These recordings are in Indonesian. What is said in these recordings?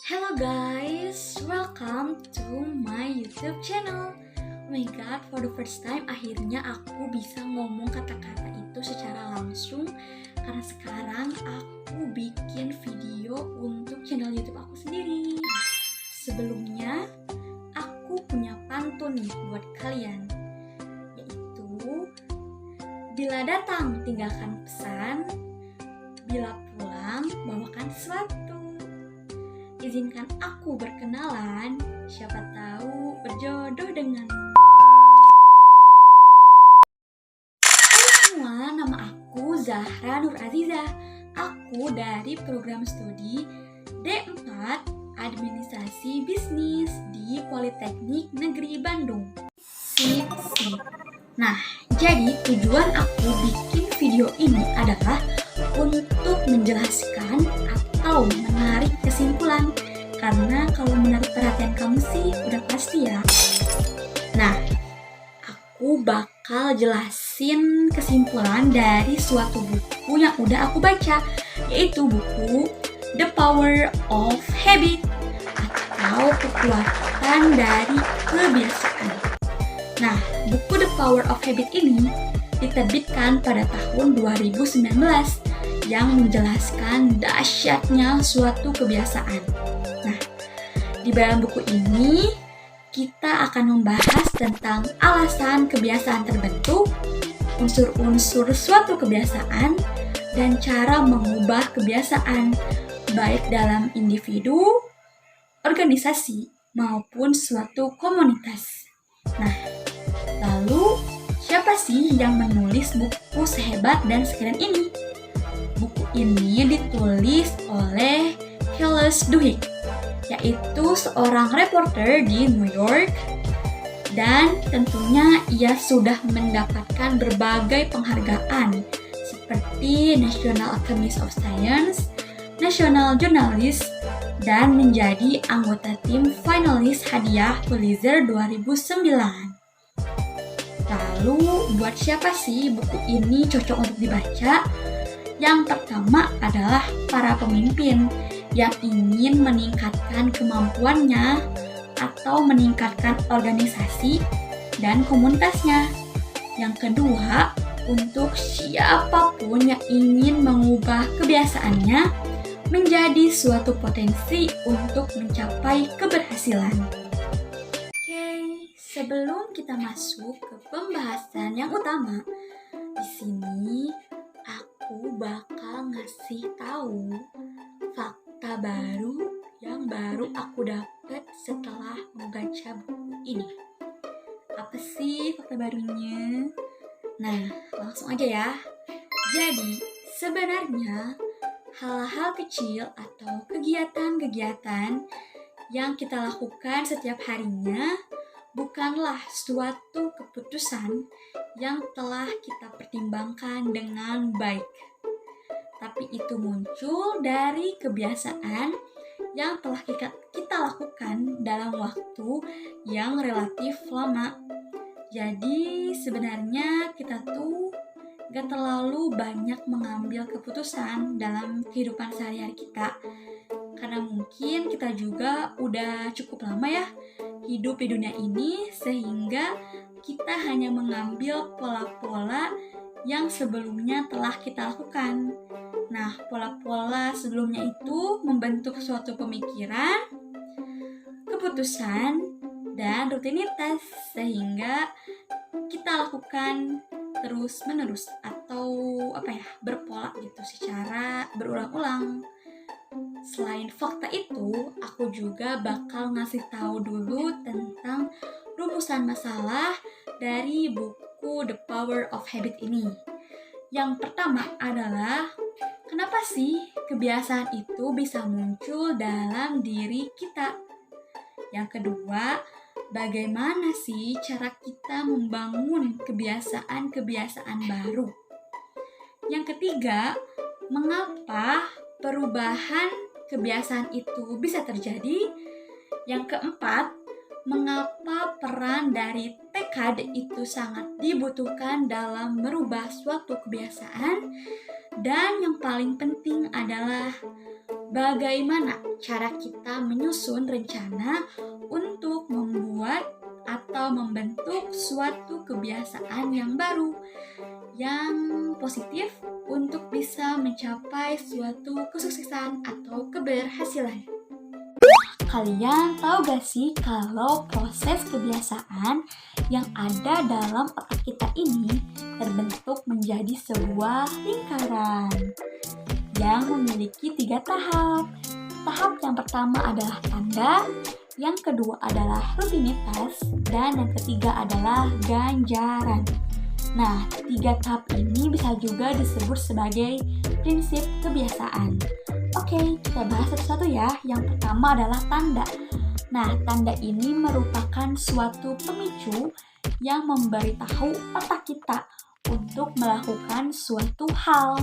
Hello guys, welcome to my YouTube channel. Oh my god, for the first time akhirnya aku bisa ngomong kata-kata itu secara langsung. Karena sekarang aku bikin video untuk channel YouTube aku sendiri. Sebelumnya, aku punya pantun nih buat kalian, yaitu bila datang tinggalkan pesan, bila pulang bawakan sesuatu. Izinkan aku berkenalan, siapa tahu berjodoh dengan. Hai semua, nama aku Zahra Nur Aziza. Aku dari program studi D4 Administrasi Bisnis di Politeknik Negeri Bandung. Sip. Nah, jadi tujuan aku bikin video ini adalah untuk menjelaskan atau menarik kesimpulan. Karena kalau menarik perhatian kamu sih udah pasti ya. Nah, aku bakal jelasin kesimpulan dari suatu buku yang udah aku baca, yaitu buku The Power of Habit atau kekuatan dari kebiasaan. Nah, buku The Power of Habit ini diterbitkan pada tahun 2019 yang menjelaskan dahsyatnya suatu kebiasaan. Nah, di dalam buku ini kita akan membahas tentang alasan kebiasaan terbentuk, unsur-unsur suatu kebiasaan, dan cara mengubah kebiasaan baik dalam individu, organisasi, maupun suatu komunitas. Nah, lalu siapa sih yang menulis buku sehebat dan sekeren ini? Buku ini ditulis oleh Charles Duhigg, yaitu seorang reporter di New York, dan tentunya ia sudah mendapatkan berbagai penghargaan seperti National Academy of Science, National Journalist, dan menjadi anggota tim finalis hadiah Pulitzer 2009. Lalu, buat siapa sih buku ini cocok untuk dibaca? Yang pertama adalah para pemimpin yang ingin meningkatkan kemampuannya atau meningkatkan organisasi dan komunitasnya. Yang kedua, untuk siapapun yang ingin mengubah kebiasaannya menjadi suatu potensi untuk mencapai keberhasilan. Oke, sebelum kita masuk ke pembahasan yang utama, di sini aku bakal ngasih tahu fakta baru yang baru aku dapat setelah membaca buku ini. Apa sih fakta barunya? Nah, langsung aja ya. Jadi, sebenarnya hal-hal kecil atau kegiatan-kegiatan yang kita lakukan setiap harinya bukanlah suatu keputusan yang telah kita pertimbangkan dengan baik, tapi itu muncul dari kebiasaan yang telah kita lakukan dalam waktu yang relatif lama. Jadi sebenarnya kita tuh gak terlalu banyak mengambil keputusan dalam kehidupan sehari-hari kita, karena mungkin kita juga udah cukup lama ya hidup di dunia ini, sehingga kita hanya mengambil pola-pola yang sebelumnya telah kita lakukan. Nah, pola-pola sebelumnya itu membentuk suatu pemikiran, keputusan, dan rutinitas, sehingga kita lakukan terus-menerus atau berpola gitu secara berulang-ulang. Selain fakta itu, aku juga bakal ngasih tahu dulu tentang rumusan masalah dari buku The Power of Habit ini. Yang pertama adalah, kenapa sih kebiasaan itu bisa muncul dalam diri kita? Yang kedua, bagaimana sih cara kita membangun kebiasaan-kebiasaan baru? Yang ketiga, mengapa perubahan kebiasaan itu bisa terjadi? Yang keempat, mengapa peran dari tekad itu sangat dibutuhkan dalam merubah suatu kebiasaan? Dan yang paling penting adalah bagaimana cara kita menyusun rencana untuk membuat atau membentuk suatu kebiasaan yang baru, yang positif untuk bisa mencapai suatu kesuksesan atau keberhasilan. Kalian tahu gak sih kalau proses kebiasaan yang ada dalam otak kita ini terbentuk menjadi sebuah lingkaran yang memiliki 3 tahap. Tahap yang pertama adalah tanda, yang kedua adalah rutinitas, dan yang ketiga adalah ganjaran. Nah, 3 tahap ini bisa juga disebut sebagai prinsip kebiasaan. Oke, kita bahas satu-satu ya. Yang pertama adalah tanda. Nah, tanda ini merupakan suatu pemicu yang memberitahu otak kita untuk melakukan suatu hal.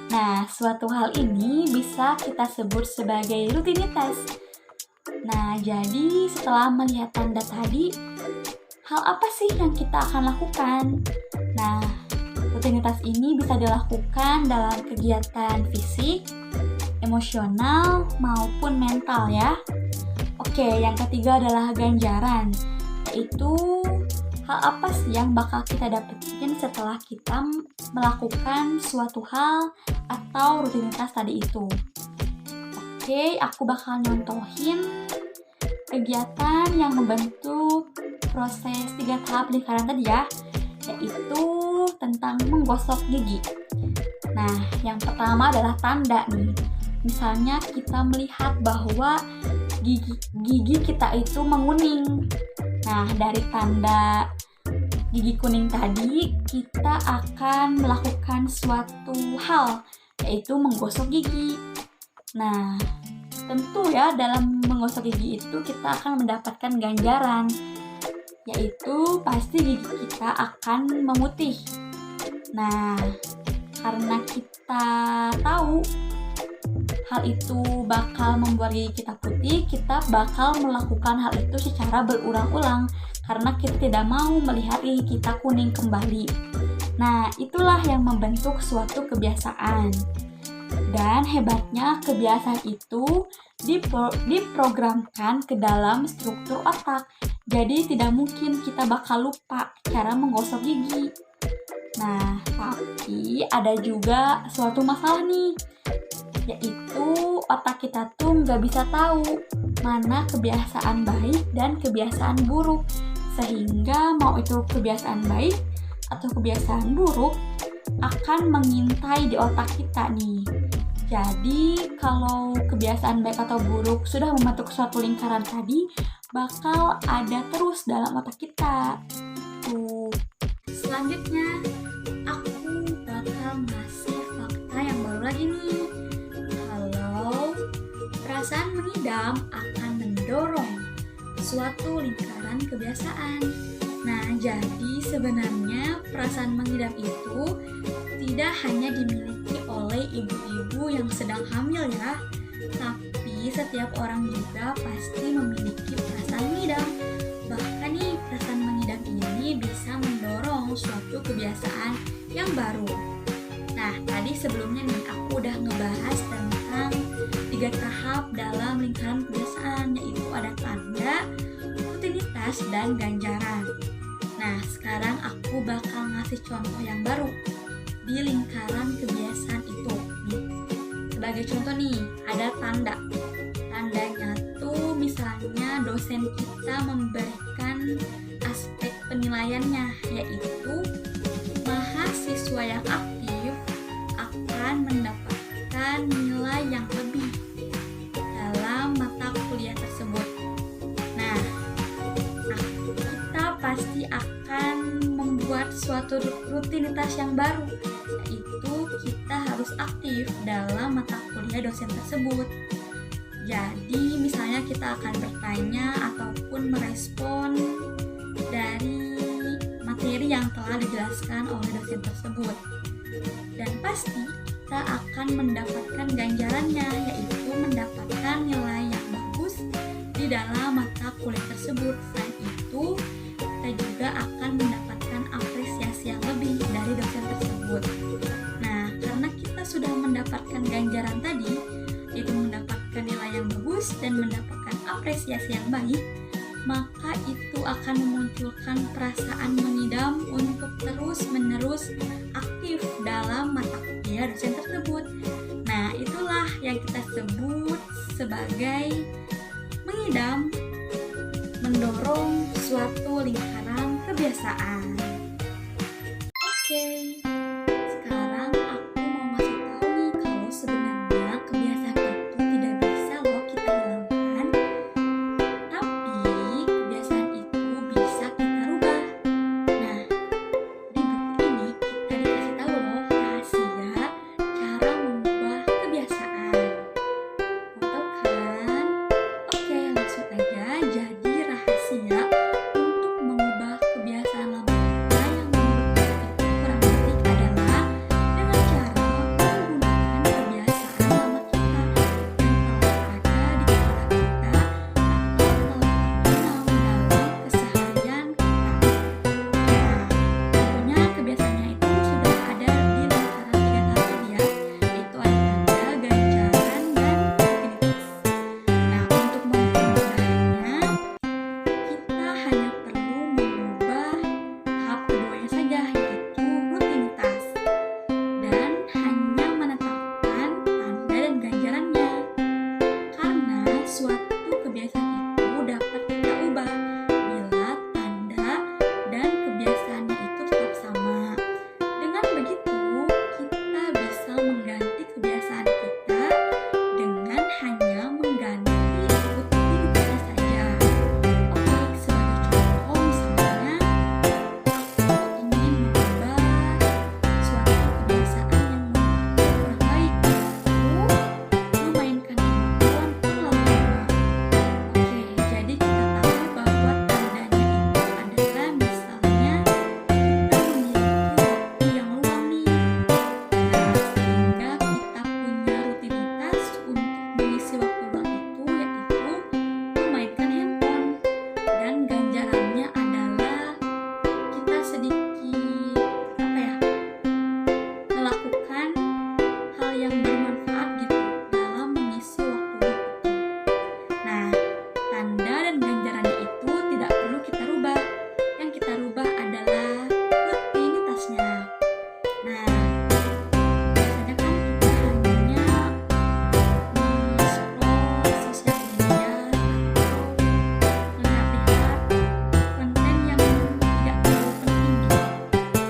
Nah, suatu hal ini bisa kita sebut sebagai rutinitas. Nah, jadi setelah melihat tanda tadi, hal apa sih yang kita akan lakukan? Nah, rutinitas ini bisa dilakukan dalam kegiatan fisik, emosional, maupun mental ya. Oke, yang ketiga adalah ganjaran, yaitu hal apa sih yang bakal kita dapetin setelah kita melakukan suatu hal atau rutinitas tadi itu. Oke, aku bakal nyontohin kegiatan yang membentuk proses 3 tahap lingkaran tadi ya, yaitu tentang menggosok gigi. Nah, yang pertama adalah tanda nih. Misalnya kita melihat bahwa gigi kita itu menguning. Nah, dari tanda gigi kuning tadi, kita akan melakukan suatu hal, yaitu menggosok gigi. Nah, tentu ya dalam menggosok gigi itu kita akan mendapatkan ganjaran, yaitu pasti gigi kita akan memutih. Nah, karena kita tahu hal itu bakal membuat gigi kita putih, kita bakal melakukan hal itu secara berulang-ulang karena kita tidak mau melihat gigi kita kuning kembali. Nah, itulah yang membentuk suatu kebiasaan. Dan hebatnya kebiasaan itu diprogramkan ke dalam struktur otak. Jadi tidak mungkin kita bakal lupa cara menggosok gigi. Nah, tapi ada juga suatu masalah nih, yaitu otak kita tuh nggak bisa tahu mana kebiasaan baik dan kebiasaan buruk, sehingga mau itu kebiasaan baik atau kebiasaan buruk akan mengintai di otak kita nih. Jadi kalau kebiasaan baik atau buruk sudah membentuk suatu lingkaran tadi, bakal ada terus dalam otak kita. Tuh. Selanjutnya, aku bakal ngasih fakta yang baru lagi nih. Kalau perasaan mengidam akan mendorong suatu lingkaran kebiasaan. Nah, jadi sebenarnya perasaan mengidam itu tidak hanya dimiliki oleh ibu-ibu yang sedang hamil ya, tapi setiap orang juga pasti memiliki perasaan mengidam. Bahkan nih, perasaan mengidam ini bisa mendorong suatu kebiasaan yang baru. Nah, tadi sebelumnya nih aku udah ngebahas tentang 3 tahap dalam lingkaran kebiasaan, yaitu ada tanda, rutinitas, dan ganjaran. Nah, sekarang aku bakal ngasih contoh yang baru di lingkaran kebiasaan itu. Sebagai contoh nih, ada tanda. Tandanya tuh misalnya dosen kita memberikan aspek penilaiannya, yaitu mahasiswa yang aktif akan mendapatkan nilai yang lebih dalam mata kuliah tersebut. Nah, kita pasti akan membuat suatu rutinitas yang baru, yaitu kita harus aktif dalam mata kuliah dosen tersebut. Jadi misalnya kita akan bertanya ataupun merespon dari materi yang telah dijelaskan oleh dosen tersebut. Dan pasti kita akan mendapatkan ganjarannya, yaitu mendapatkan nilai yang bagus di dalam mata kuliah tersebut. Selain itu, kita juga akan mendapatkan apresiasi yang lebih dari dosen tersebut. Nah, karena kita sudah mendapatkan ganjaran tadi, yaitu mendapatkan nilai yang bagus dan mendapatkan apresiasi yang baik, maka itu akan memunculkan perasaan mengidam untuk terus-menerus aktif dalam mata kuliah dosen tersebut. Nah, itulah yang kita sebut sebagai mengidam, mendorong suatu lingkaran kebiasaan. Oke, sekarang aku mau ngasih tahu nih kalau sebenarnya kebiasaan itu tidak bisa loh kita hilangkan, tapi kebiasaan itu bisa kita rubah. Nah, di buku ini kita dikasih tahu loh rahasia cara mengubah kebiasaan. Mau tahu kan? Oke, langsung aja. Jadi rahasia untuk mengubah kebiasaan lama kita yang menurut kita itu kurang baik adalah dengan cara menggunakan kebiasaan lama kita yang telah ada di kepala kita atau telah tertanam dalam keseharian kita. Nah, tentunya kebiasaannya itu sudah ada di lingkaran 3 tahap tadi ya, yaitu ada tanda, ganjaran, dan rutinitas. Nah, untuk mempermudahnya, kita hanya perlu mengubah tahap keduanya saja, yaitu rutinitas, dan hanya menetapkan tanda dan ganjarannya. Karena suatu kebiasaan itu dapat kita ubah bila tanda dan kebiasaannya itu tetap sama. Dengan begitu, kita bisa mengganti kebiasaan kita dengan hanya mengganti rutinitasnya saja. Oke, sebagai contoh misalnya, aku ingin mengubah suatu kebiasaan yang menurutku kurang baik, yaitu memainkan handphone terlalu lama. Oke, jadi kita tahu bahwa tandanya itu adalah misalnya kita memiliki waktu yang luang nih. Nah, sehingga kita punya rutinitas untuk mengisi waktu luang itu, yaitu memainkan handphone. Dan ganjarannya adalah kita sedikit melakukan hal yang bermanfaat gitu dalam mengisi waktu luang itu. Nah, tanda dan ganjarannya itu tidak perlu kita rubah. Yang kita rubah adalah rutinitasnya. Nah, biasanya kan kita hanya scroll sosial media atau melihat-lihat konten yang tidak terlalu penting gitu.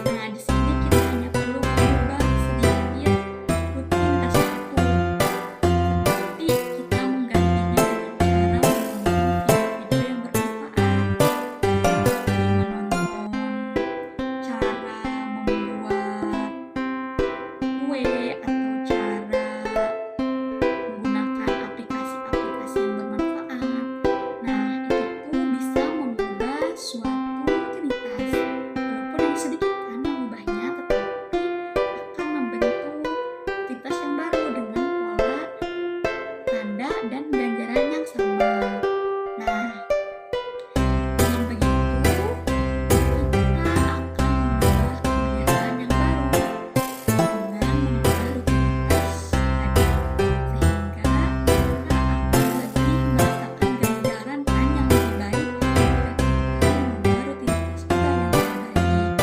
Nah, di sini kita hanya perlu mengubah sedikit rutinitasnya itu, seperti kita menggantinya dengan cara menonton video-video yang bermanfaat, seperti menonton cara membuat kue atau cara menggunakan aplikasi-aplikasi yang bermanfaat. Nah, itu bisa mengubah suatu rutinitas. Walaupun yang sedikit kan mengubahnya, tetapi akan membentuk rutinitas yang baru dengan pola tanda dan ganjaran yang sama. Nah, dengan begitu kita akan mengubah kebiasaan yang baru dengan mengubah rutinitas tadi, sehingga kita akan lebih merasakan ganjaran kan yang lebih baik ketika kita mengubah rutinitas juga yang lebih baik.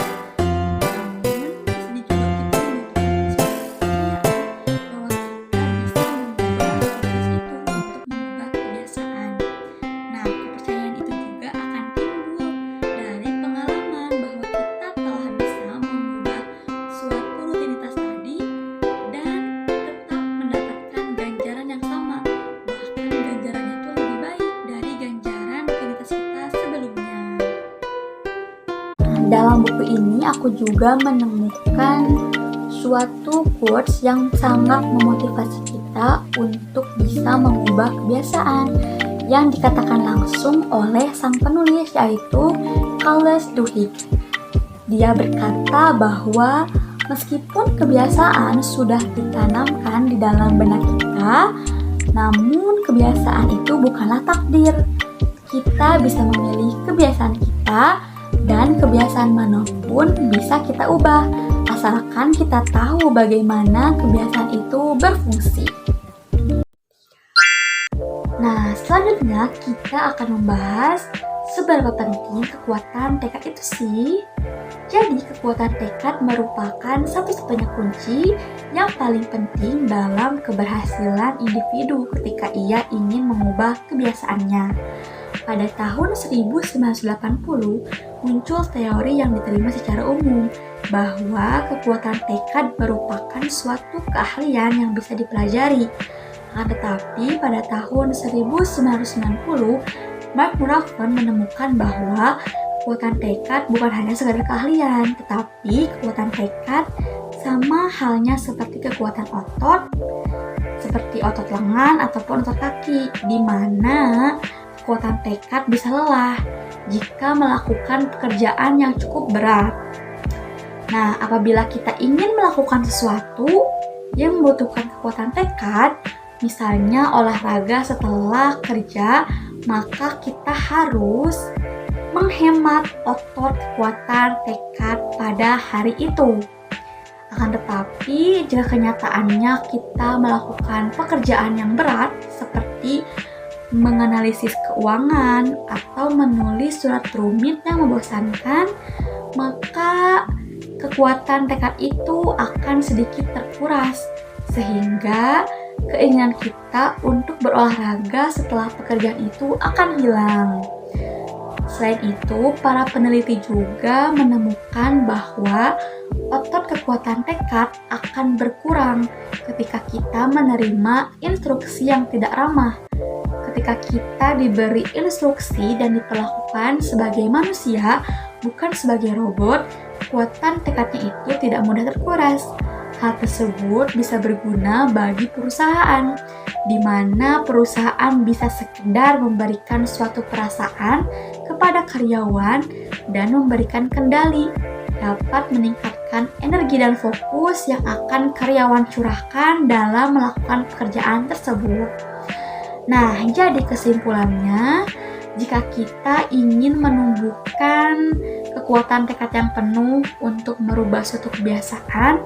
Namun, sedikit waktu itu membutuhkan suatu kepercayaan bahwa kita bisa mengubah rutinitas itu untuk mengubah kebiasaan. Nah, kepercayaan itu juga akan timbul dari pengalaman bahwa kita telah bisa mengubah suatu rutinitas tadi dan tetap mendapatkan ganjaran yang sama. Bahkan ganjarannya itu lebih baik dari ganjaran rutinitas kita sebelumnya. Dalam buku ini aku juga menemukan suatu quotes yang sangat memotivasi kita untuk bisa mengubah kebiasaan yang dikatakan langsung oleh sang penulis, yaitu Charles Duhigg. Dia berkata bahwa meskipun kebiasaan sudah ditanamkan di dalam benak kita, namun kebiasaan itu bukanlah takdir. Kita bisa memilih kebiasaan kita, dan kebiasaan manapun bisa kita ubah, asalkan kita tahu bagaimana kebiasaan itu berfungsi. Nah, selanjutnya kita akan membahas seberapa penting kekuatan tekad itu sih. Jadi, kekuatan tekad merupakan satu-satunya kunci yang paling penting dalam keberhasilan individu ketika ia ingin mengubah kebiasaannya. Pada tahun 1980, muncul teori yang diterima secara umum bahwa kekuatan tekad merupakan suatu keahlian yang bisa dipelajari. Akan tetapi pada tahun 1990, Mark Manson menemukan bahwa kekuatan tekad bukan hanya sekadar keahlian, tetapi kekuatan tekad sama halnya seperti kekuatan otot, seperti otot lengan ataupun otot kaki, di mana kekuatan tekad bisa lelah jika melakukan pekerjaan yang cukup berat. Nah, apabila kita ingin melakukan sesuatu yang membutuhkan kekuatan tekad, misalnya olahraga setelah kerja, maka kita harus menghemat otot kekuatan tekad pada hari itu. Akan tetapi, jika kenyataannya kita melakukan pekerjaan yang berat seperti menganalisis keuangan atau menulis surat rumit yang membosankan, maka kekuatan tekad itu akan sedikit terkuras, sehingga keinginan kita untuk berolahraga setelah pekerjaan itu akan hilang. Selain itu, para peneliti juga menemukan bahwa otot kekuatan tekad akan berkurang ketika kita menerima instruksi yang tidak ramah. Ketika kita diberi instruksi dan diperlakukan sebagai manusia, bukan sebagai robot, kekuatan tekadnya itu tidak mudah terkuras. Hal tersebut bisa berguna bagi perusahaan, di mana perusahaan bisa sekedar memberikan suatu perasaan kepada karyawan dan memberikan kendali, dapat meningkatkan energi dan fokus yang akan karyawan curahkan dalam melakukan pekerjaan tersebut. Nah, jadi kesimpulannya, jika kita ingin menumbuhkan kekuatan tekad yang penuh untuk merubah suatu kebiasaan,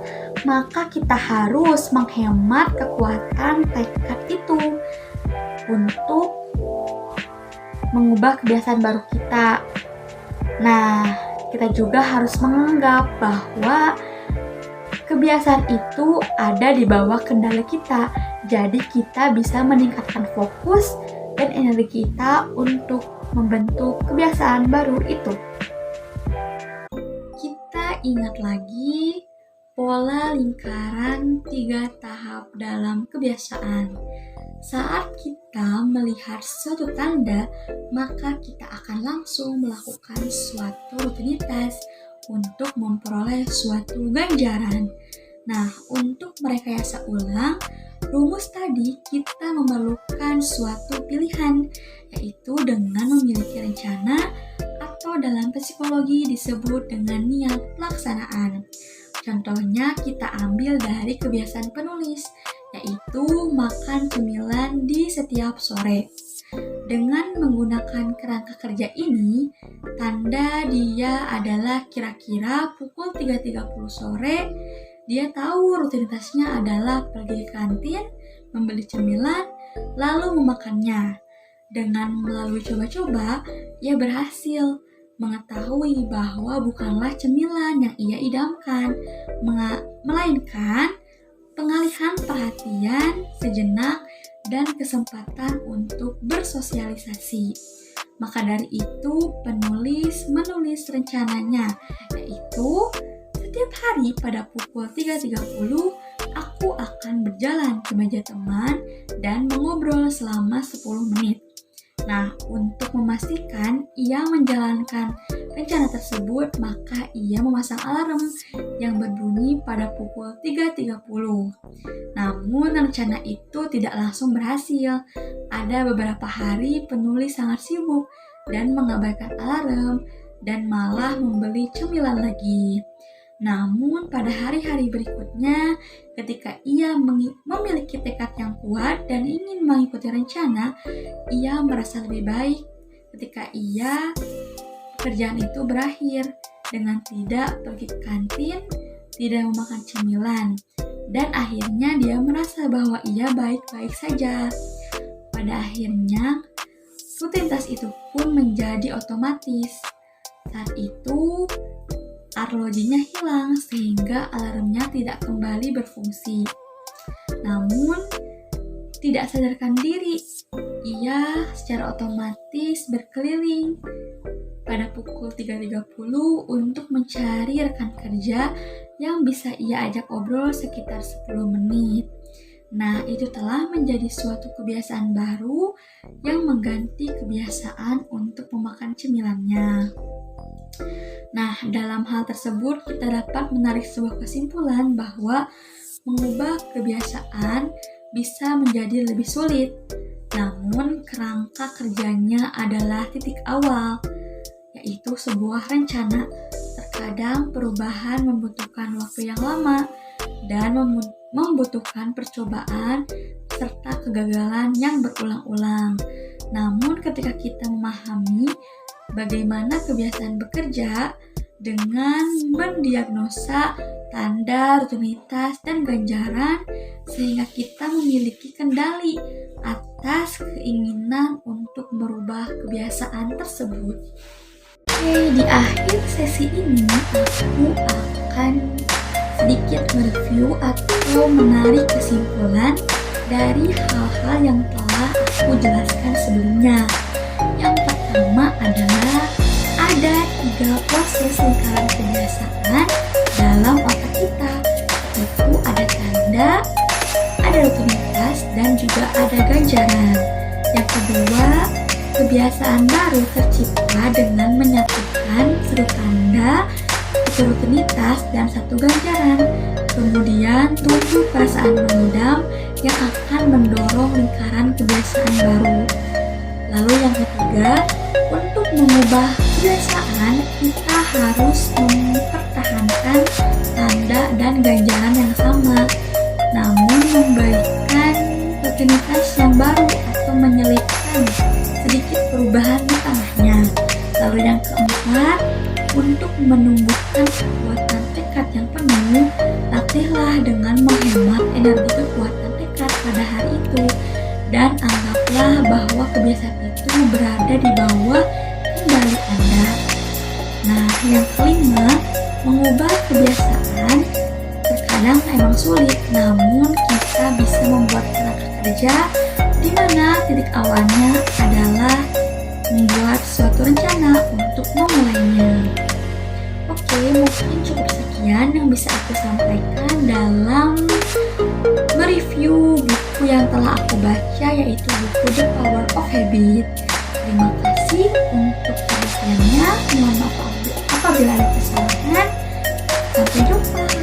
maka kita harus menghemat kekuatan tekad itu untuk mengubah kebiasaan baru kita. Nah, kita juga harus menganggap bahwa kebiasaan itu ada di bawah kendali kita. Jadi kita bisa meningkatkan fokus dan energi kita untuk membentuk kebiasaan baru itu. Kita ingat lagi pola lingkaran 3 tahap dalam kebiasaan. Saat kita melihat suatu tanda, maka kita akan langsung melakukan suatu rutinitas untuk memperoleh suatu ganjaran. Nah, untuk merekayasa ulang rumus tadi, kita memerlukan suatu pilihan, yaitu dengan memiliki rencana atau dalam psikologi disebut dengan niat pelaksanaan. Contohnya kita ambil dari kebiasaan penulis, yaitu makan cemilan di setiap sore. Dengan menggunakan kerangka kerja ini, tanda dia adalah kira-kira pukul 3.30 sore. Dia tahu rutinitasnya adalah pergi ke kantin, membeli cemilan, lalu memakannya. Dengan melalui coba-coba, ia berhasil mengetahui bahwa bukanlah cemilan yang ia idamkan, melainkan pengalihan perhatian sejenak dan kesempatan untuk bersosialisasi. Maka dari itu, penulis menulis rencananya, yaitu setiap hari pada pukul 3.30, aku akan berjalan ke meja teman dan mengobrol selama 10 menit. Nah, untuk memastikan ia menjalankan rencana tersebut, maka ia memasang alarm yang berbunyi pada pukul 3.30. Namun, rencana itu tidak langsung berhasil. Ada beberapa hari penulis sangat sibuk dan mengabaikan alarm dan malah membeli cemilan lagi. Namun pada hari-hari berikutnya, ketika ia memiliki tekad yang kuat dan ingin mengikuti rencana, ia merasa lebih baik ketika pekerjaan itu berakhir dengan tidak pergi ke kantin, tidak memakan cemilan, dan akhirnya dia merasa bahwa ia baik-baik saja. Pada Pada akhirnya, rutinitas itu pun menjadi otomatis. Saat itu, arlojinya hilang sehingga alarmnya tidak kembali berfungsi. Namun, tidak sadarkan diri, ia secara otomatis berkeliling pada pukul 3.30 untuk mencari rekan kerja yang bisa ia ajak obrol sekitar 10 menit. Nah, itu telah menjadi suatu kebiasaan baru yang mengganti kebiasaan untuk memakan cemilannya. Nah, dalam hal tersebut kita dapat menarik sebuah kesimpulan bahwa mengubah kebiasaan bisa menjadi lebih sulit. Namun, kerangka kerjanya adalah titik awal, yaitu sebuah rencana. Terkadang perubahan membutuhkan waktu yang lama dan membutuhkan percobaan serta kegagalan yang berulang-ulang. Namun ketika kita memahami bagaimana kebiasaan bekerja dengan mendiagnosa tanda, rutinitas, dan ganjaran, sehingga kita memiliki kendali atas keinginan untuk merubah kebiasaan tersebut. Oke, di akhir sesi ini aku akan sedikit mereview atau menarik kesimpulan dari hal-hal yang telah aku jelaskan sebelumnya. Yang pertama adalah ada 3 proses lingkaran kebiasaan dalam otak kita, yaitu ada tanda, ada rutinitas, dan juga ada ganjaran. Yang kedua, kebiasaan baru tercipta dengan menyatukan satu tanda, satu rutinitas, dan satu ganjaran. Kemudian tumbuh perasaan mendam yang akan mendorong lingkaran kebiasaan baru. Lalu yang ketiga, untuk mengubah kebiasaan kita harus mempertahankan tanda dan ganjaran yang sama, namun memberikan rutinitas yang baru atau menyelipkan sedikit perubahan di tengahnya. Lalu yang keempat, untuk menumbuhkan kekuatan tekad yang penuh, latihlah dengan menghemat energi kekuatan tekad pada hari itu, dan anggaplah bahwa kebiasaan itu berada di bawah kendali Anda. Nah, yang kelima, mengubah kebiasaan terkadang memang sulit, namun kita bisa membuat kerangka kerja di mana titik awalnya adalah membuat suatu rencana untuk memulainya. Oke, mungkin cukup sekian yang bisa aku sampaikan dalam mereview buku yang telah aku baca, yaitu buku The Power of Habit. Terima kasih untuk perhatiannya. Mohon maaf apabila ada kesalahan. Sampai jumpa.